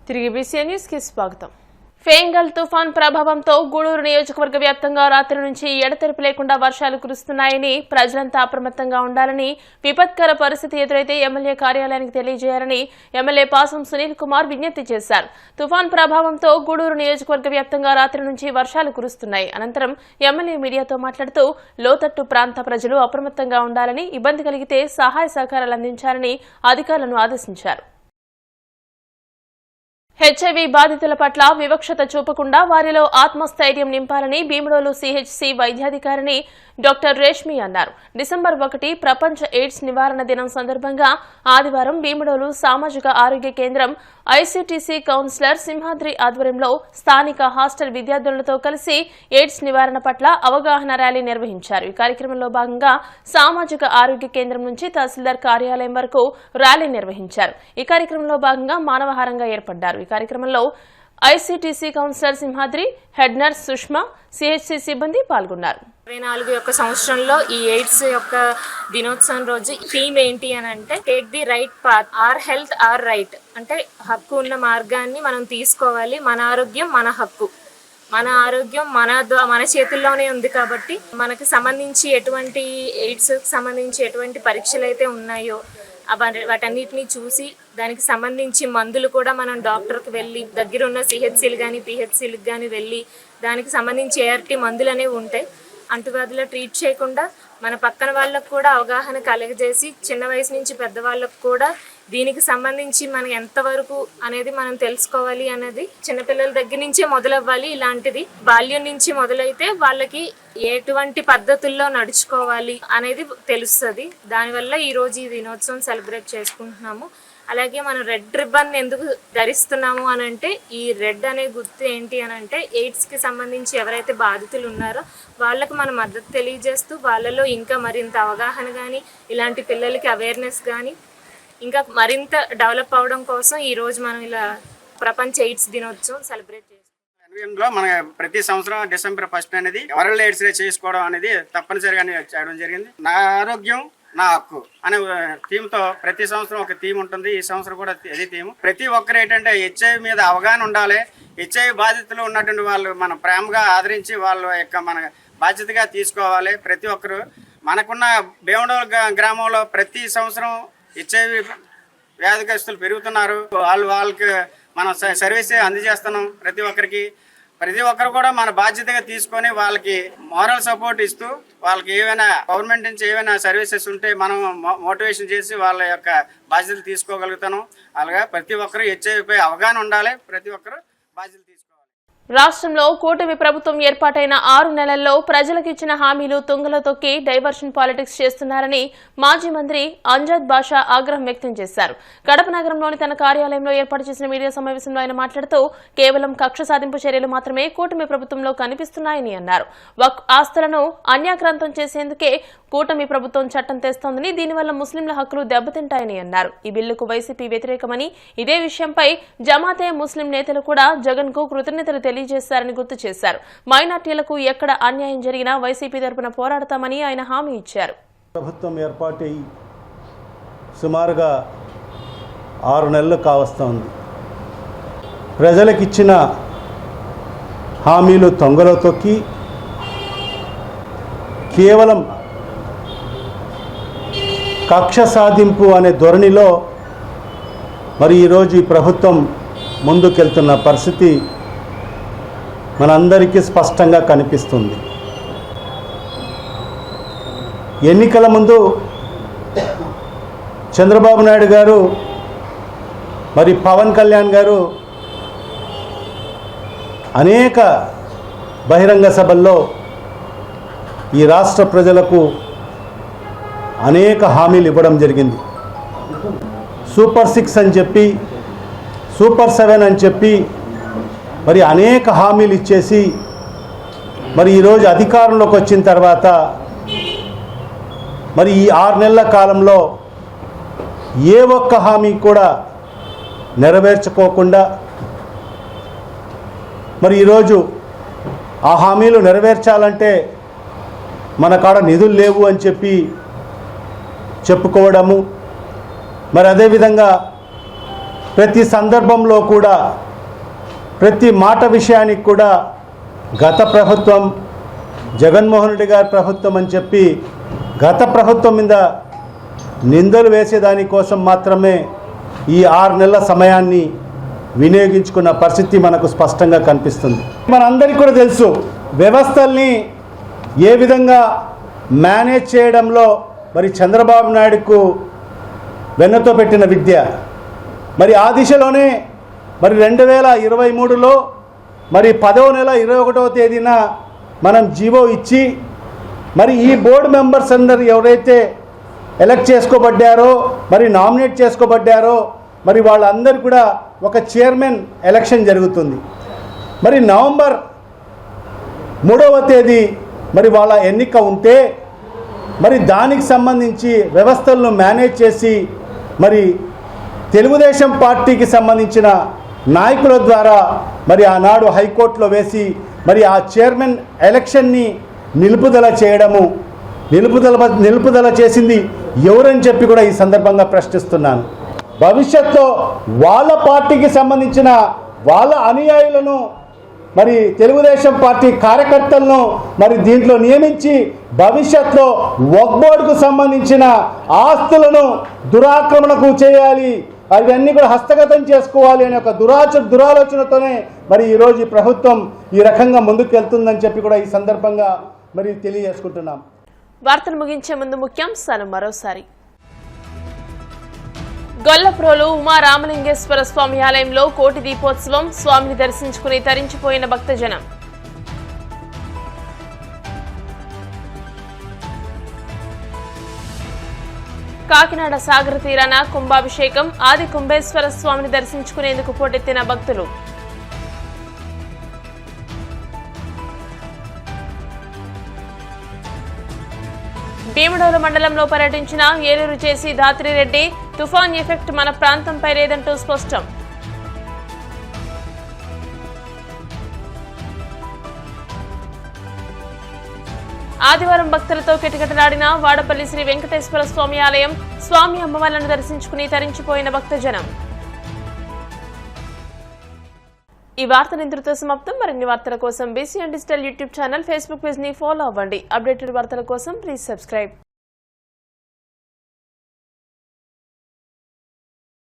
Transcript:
తిరిగి BC news కి స్వాగతం. ఫేంగల్ తుఫాన్ ప్రభావంతో గూడూరు నియోజకవర్గ వ్యాప్తంగా రాత్రి నుంచి ఎడతెరిపి లేకుండా వర్షాలు కురుస్తున్నాయని, ప్రజలంతా అప్రమత్తంగా ఉండాలని, విపత్కర పరిస్థితి ఎదురైతే ఎమ్మెల్యే కార్యాలయానికి తెలియజేయాలని ఎమ్మెల్యే పాసం సునీల్ కుమార్ విజ్ఞప్తి చేశారు. తుఫాన్ ప్రభావంతో గూడూరు నియోజకవర్గ వ్యాప్తంగా రాత్రి నుంచి వర్షాలు కురుస్తున్నాయి. అనంతరం ఎమ్మెల్యే మీడియాతో మాట్లాడుతూ లోతట్టు ప్రాంత ప్రజలు అప్రమత్తంగా ఉండాలని, ఇబ్బంది కలిగితే సహాయ సహకారాలు అందించాలని అధికారులను ఆదేశించారు. హెచ్ఐవి బాధితుల పట్ల వివక్షత చూపకుండా వారిలో ఆత్మస్థైర్యం నింపాలని భీమడోలు సిహెచ్సి వైద్యాధికారిని డాక్టర్ రేష్మి అన్నారు. డిసెంబర్ 1 ప్రపంచ ఎయిడ్స్ నివారణ దినం సందర్భంగా ఆదివారం భీమడోలు సామాజిక ఆరోగ్య కేంద్రం ఐసీటీసీ కౌన్సిలర్ సింహాద్రి ఆధ్వర్యంలో స్థానిక హాస్టల్ విద్యార్థులతో కలిసి ఎయిడ్స్ నివారణ పట్ల అవగాహన ర్యాలీ నిర్వహించారు. ఈ కార్యక్రమంలో భాగంగా సామాజిక ఆరోగ్య కేంద్రం నుంచి తహసీల్దార్ కార్యాలయం వరకు ర్యాలీ నిర్వహించారు. ఈ కార్యక్రమంలో భాగంగా మానవహారంగా ఏర్పడ్డారు. ఈ కార్యక్రమంలో ICTC counsellor Simhadri, head nurse Sushma, CHC సిబ్బంది పాల్గొన్నారు. 24 సంవత్సరంలో ఈ ఎయిడ్స్ యొక్క దినోత్సవం రోజు థీమ్ ఏంటి అని అంటే take the right path, or health or right, అంటే హక్కు ఉన్న మార్గాన్ని మనం తీసుకోవాలి. మన ఆరోగ్యం మన హక్కు, మన ఆరోగ్యం మన చేతుల్లోనే ఉంది. కాబట్టి మనకు సంబంధించి ఎటువంటి ఎయిడ్స్ సంబంధించి ఎటువంటి పరీక్షలు అయితే ఉన్నాయో వాటన్నిటిని చూసి దానికి సంబంధించి మందులు కూడా మనం డాక్టర్కి వెళ్ళి, దగ్గర ఉన్న సిహెచ్సీలు కానీ పిహెచ్సీలకు కానీ వెళ్ళి దానికి సంబంధించి ఏఆర్టీ మందులు అనేవి ఉంటాయి. అంటువ్యాధులు ట్రీట్ చేయకుండా మన పక్కన వాళ్ళకు కూడా అవగాహన కలగజేసి చిన్న వయసు నుంచి పెద్దవాళ్ళకు కూడా దీనికి సంబంధించి మనం ఎంతవరకు అనేది మనం తెలుసుకోవాలి అనేది చిన్నపిల్లల దగ్గర నుంచే మొదలవ్వాలి. ఇలాంటిది బాల్యం నుంచి మొదలైతే వాళ్ళకి ఎటువంటి పద్ధతుల్లో నడుచుకోవాలి అనేది తెలుస్తుంది. దానివల్ల ఈరోజు ఈ దినోత్సవం సెలబ్రేట్ చేసుకుంటున్నాము. అలాగే మనం రెడ్ రిబ్బన్ ఎందుకు ధరిస్తున్నాము అని అంటే, ఈ రెడ్ అనే గుర్తు ఏంటి అని అంటే ఎయిడ్స్కి సంబంధించి ఎవరైతే బాధితులు ఉన్నారో వాళ్ళకు మనం మద్దతు తెలియజేస్తూ వాళ్ళలో ఇంకా మరింత అవగాహన కానీ ఇలాంటి పిల్లలకి అవేర్నెస్ కానీ ఇంకా మరింత డెవలప్ అవడం కోసం ఈరోజు మనం ఇలా ప్రపంచ ఎయిడ్స్ దినోత్సవం సెలబ్రేట్ చేస్తాం. మన ప్రతి సంవత్సరం డిసెంబర్ 1 అనేది వరల్డ్ ఎయిడ్స్ డే చేసుకోవడం అనేది తప్పనిసరిగా చేయడం జరిగింది. నా ఆరోగ్యం నా హక్కు అనే థీమ్తో ప్రతి సంవత్సరం ఒక థీమ్ ఉంటుంది. ఈ సంవత్సరం కూడా అదే థీమ్. ప్రతి ఒక్కరు ఏంటంటే హెచ్ఐవి మీద అవగాహన ఉండాలి. హెచ్ఐవి బాధితులు ఉన్నటువంటి వాళ్ళు మనం ప్రేమగా ఆదరించి వాళ్ళ యొక్క మన బాధ్యతగా తీసుకోవాలి. ప్రతి ఒక్కరు మనకున్న భీమడోలు గ్రామంలో ప్రతి సంవత్సరం హెచ్ఐవి వ్యాధిగ్రస్తులు పెరుగుతున్నారు. వాళ్ళకి మనం సర్వీస్ అందజేస్తున్నాం. ప్రతి ఒక్కరు కూడా మన బాధ్యతగా తీసుకొని వాళ్ళకి మోరల్ సపోర్ట్ ఇస్తూ వాళ్ళకి ఏమైనా గవర్నమెంట్ నుంచి ఏమైనా సర్వీసెస్ ఉంటే మనం మోటివేషన్ చేసి వాళ్ళ యొక్క బాధ్యతలు తీసుకోగలుగుతాను. అలాగా ప్రతి ఒక్కరు హెచ్ఐవిపై అవగాహన ఉండాలి. ప్రతి ఒక్కరు బాధ్యతలు తీసుకోవాలి. రాష్ట్రంలో కూటమి ప్రభుత్వం ఏర్పాటైన 6 నెలల్లో ప్రజలకు ఇచ్చిన హామీలు తుంగలో తొక్కి డైవర్షన్ పాలిటిక్స్ చేస్తున్నారని మాజీ మంత్రి అంజద్ బాషా ఆగ్రహం వ్యక్తం చేశారు. కడప నగరంలోని తన కార్యాలయంలో ఏర్పాటు చేసిన మీడియా సమావేశంలో ఆయన మాట్లాడుతూ కేవలం కక్ష సాధింపు చర్యలు మాత్రమే కూటమి ప్రభుత్వంలో కనిపిస్తున్నాయని అన్నారు. వక్ఫ్ ఆస్తులను అన్యాక్రాంతం చేసేందుకే కూటమి ప్రభుత్వం చట్టం తెస్తోందని, దీనివల్ల ముస్లింల హక్కులు దెబ్బతింటాయని అన్నారు. ఈ బిల్లుకు వైసీపీ వ్యతిరేకమని, ఇదే విషయంపై జమాతే ముస్లిం నేతలు కూడా జగన్ కు కృతజ్ఞతలు తెలియజేశారని గుర్తు చేశారు. మైనార్టీలకు ఎక్కడ అన్యాయం జరిగినా వైసీపీ తరపున పోరాడతామని ఆయన హామీ ఇచ్చారు. ప్రభుత్వం ఏర్పాటై సుమారుగా 6 నెలలు కావస్తోంది. ప్రజలకిచ్చిన హామీలు తొంగలో తొక్కి కేవలం కక్ష సాధింపు అనే ధోరణిలో మరి ఈరోజు ఈ ప్రభుత్వం ముందుకెళ్తున్న పరిస్థితి మనందరికీ స్పష్టంగా కనిపిస్తుంది. ఎన్నికల ముందు చంద్రబాబు నాయుడు గారు మరి పవన్ కళ్యాణ్ గారు అనేక బహిరంగ సభల్లో ఈ రాష్ట్ర ప్రజలకు అనేక హామీలు ఇవ్వడం జరిగింది. సూపర్ 6 అని చెప్పి, సూపర్ 7 అని చెప్పి మరి అనేక హామీలు ఇచ్చేసి మరి ఈరోజు అధికారంలోకి వచ్చిన తర్వాత మరి ఈ 6 నెలల కాలంలో ఏ ఒక్క హామీ కూడా నెరవేర్చుకోకుండా మరి ఈరోజు ఆ హామీలు నెరవేర్చాలంటే మన కాడ నిధులు లేవు అని చెప్పి చెప్పుకోవడము, మరి అదేవిధంగా ప్రతి సందర్భంలో కూడా ప్రతి మాట విషయానికి కూడా గత ప్రభుత్వం జగన్మోహన్ రెడ్డి గారి ప్రభుత్వం అని చెప్పి గత ప్రభుత్వం మీద నిందలు వేసేదానికోసం మాత్రమే ఈ 6 నెలల సమయాన్ని వినియోగించుకున్న పరిస్థితి మనకు స్పష్టంగా కనిపిస్తుంది. మనందరికీ కూడా తెలుసు వ్యవస్థల్ని ఏ విధంగా మేనేజ్ చేయడంలో మరి చంద్రబాబు నాయుడుకు వెన్నతో పెట్టిన విద్య. మరి ఆ దిశలోనే మరి 2023లో మరి 10వ నెల 21వ తేదీన మనం జీవో ఇచ్చి మరి ఈ బోర్డు మెంబర్స్ అందరు ఎవరైతే ఎలక్ట్ చేసుకోబడ్డారో మరి నామినేట్ చేసుకోబడ్డారో మరి వాళ్ళందరూ కూడా ఒక చైర్మన్ ఎలక్షన్ జరుగుతుంది. మరి నవంబర్ 3వ తేదీ మరి వాళ్ళ ఎన్నిక ఉంటే మరి దానికి సంబంధించి వ్యవస్థలను మేనేజ్ చేసి మరి తెలుగుదేశం పార్టీకి సంబంధించిన నాయకుల ద్వారా మరి ఆనాడు హైకోర్టులో వేసి మరి ఆ చైర్మన్ ఎలక్షన్ని నిలుపుదల చేసింది ఎవరని చెప్పి కూడా ఈ సందర్భంగా ప్రశ్నిస్తున్నాను. భవిష్యత్తులో వాళ్ళ పార్టీకి సంబంధించిన వాళ్ళ అనుయాయులను మరి తెలుగుదేశం పార్టీ కార్యకర్తలను మరి దీంట్లో నియమించి భవిష్యత్తులో వక్ఫ్ బోర్డుకు సంబంధించిన ఆస్తులను దురాక్రమణకు చేయాలి, అవన్నీ కూడా హస్తగతం చేసుకోవాలి అనే ఒక దురాలోచనతోనే మరి ఈరోజు ఈ ప్రభుత్వం ఈ రకంగా ముందుకు వెళ్తుందని చెప్పి కూడా ఈ సందర్భంగా మరి తెలియజేసుకుంటున్నాం. వార్తలు ముగించే ముందు ముఖ్యాంశాలు మరోసారి. గొల్లప్రోలు ఉమా రామలింగేశ్వర స్వామి ఆలయంలో కోటి దీపోత్సవం, స్వామిని దర్శించుకుని తరించిపోయిన భక్తజనం. కాకినాడ సాగర తీరాన కుంభాభిషేకం, ఆది కుంభేశ్వర స్వామిని దర్శించుకునేందుకు పోటెత్తిన భక్తులు. భీమడోలు మండలంలో పర్యటించిన ఏలూరు చేసి దాత్రిరెడ్డి, తుఫాన్ ఎఫెక్ట్ మన ప్రాంతంపై లేదంటూ స్పష్టం. ఆదివారం భక్తులతో కిటకిటలాడిన వాడపల్లి శ్రీ వెంకటేశ్వర స్వామి ఆలయం, స్వామి అమ్మవార్లను దర్శించుకుని తరించిపోయిన భక్తజనం. ఈ వార్తలు ఇంతటితో సమాప్తం. మరిన్ని వార్తల కోసం BCN digital YouTube channel, Facebook page ని ఫాలో అవ్వండి. అప్డేటెడ్ వార్తల కోసం ప్లీజ్ సబ్స్క్రైబ్.